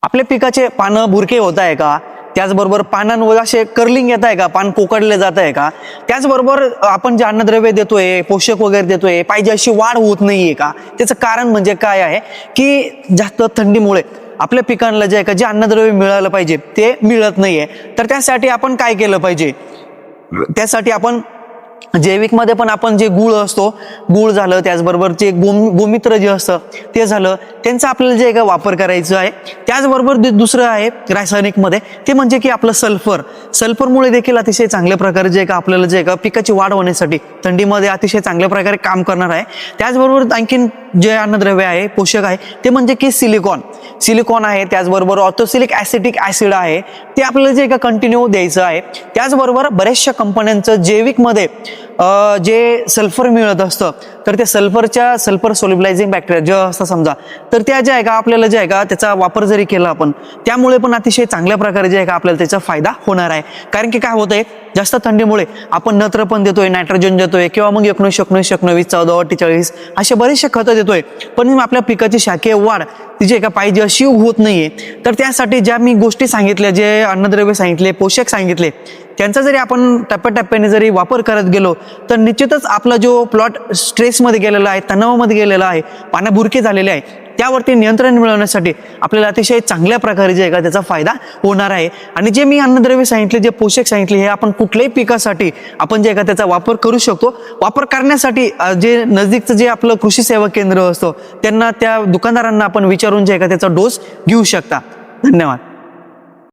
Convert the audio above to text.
आपल्या पिकाचे पानं भुरके होत आहे का, त्याचबरोबर पानांवर असे कर्लिंग येत आहे का, पान कोकडले जात आहे का, त्याचबरोबर आपण जे अन्नद्रव्य देतोय, पोषक वगैरे देतोय, पाहिजे अशी वाढ होत नाहीये का, त्याचं कारण म्हणजे काय आहे की जास्त थंडीमुळे आपल्या पिकांना जे आहे का जे अन्नद्रव्य मिळालं पाहिजे ते मिळत नाहीये. तर त्यासाठी आपण काय केलं पाहिजे, त्यासाठी आपण जैविक मध्ये पण आपण जे गुळ असतो, गुळ झालं, त्याचबरोबर जे गोमित्र जे असतं ते झालं, त्यांचा आपल्याला जे का वापर करायचा आहे. त्याचबरोबर दुसरं आहे रासायनिक मध्ये, ते म्हणजे की आपलं सल्फरमुळे देखील अतिशय चांगल्या प्रकारे जे का आपल्याला जे का पिकाची वाढ होण्यासाठी थंडीमध्ये अतिशय चांगल्या प्रकारे काम करणार आहे. त्याचबरोबर आणखीन जे अन्नद्रव्य आहे, पोषक आहे, ते म्हणजे की सिलिकॉन आहे, त्याचबरोबर ऑर्थोसिलिक ऍसिटिक ऍसिड आहे, ते आपल्याला जे का कंटिन्यू द्यायचं आहे. त्याचबरोबर बऱ्याचशा कंपन्यांचं जैविक मध्ये जे सल्फर मिळत असतं, तर ते सल्फर सोल्युबलायझिंग बॅक्टेरिया जे असतं समजा, तर त्या जे आहे का आपल्याला जे आहे का त्याचा वापर जरी केला आपण, त्यामुळे पण अतिशय चांगल्या प्रकारे जे आहे का आपल्याला त्याचा फायदा होणार आहे. कारण की काय होतंय, जास्त थंडीमुळे आपण नत्र पण देतोय, नायट्रोजन देतोय, किंवा मग 19 19 19 14 48 असे बरेचसे खतं देतोय, पण आपल्या पिकाची शाखीय वाढ ती जे का पाहिजे अशी होत नाहीये. तर त्यासाठी ज्या मी गोष्टी सांगितल्या, जे अन्नद्रव्य सांगितले, पोषक सांगितले, त्यांचा जरी आपण टप्प्याटप्प्याने जरी वापर करत गेलो तर निश्चितच आपला जो प्लॉट स्ट्रेसमध्ये गेलेला आहे, तणावामध्ये गेलेला आहे, पानं बुरके झालेले आहे, त्यावरती नियंत्रण मिळवण्यासाठी आपल्याला अतिशय चांगल्या प्रकारे जे आहे का त्याचा फायदा होणार आहे. आणि जे मी अन्नद्रव्य सांगितले, जे पोषक सांगितले, हे आपण कुठल्याही पिकासाठी आपण जे आहे का त्याचा वापर करू शकतो. वापर करण्यासाठी जे नजदीकचं जे आपलं कृषी सेवा केंद्र असतं, त्यांना, त्या दुकानदारांना आपण विचारून जे आहे का त्याचा डोस घेऊ शकता. धन्यवाद.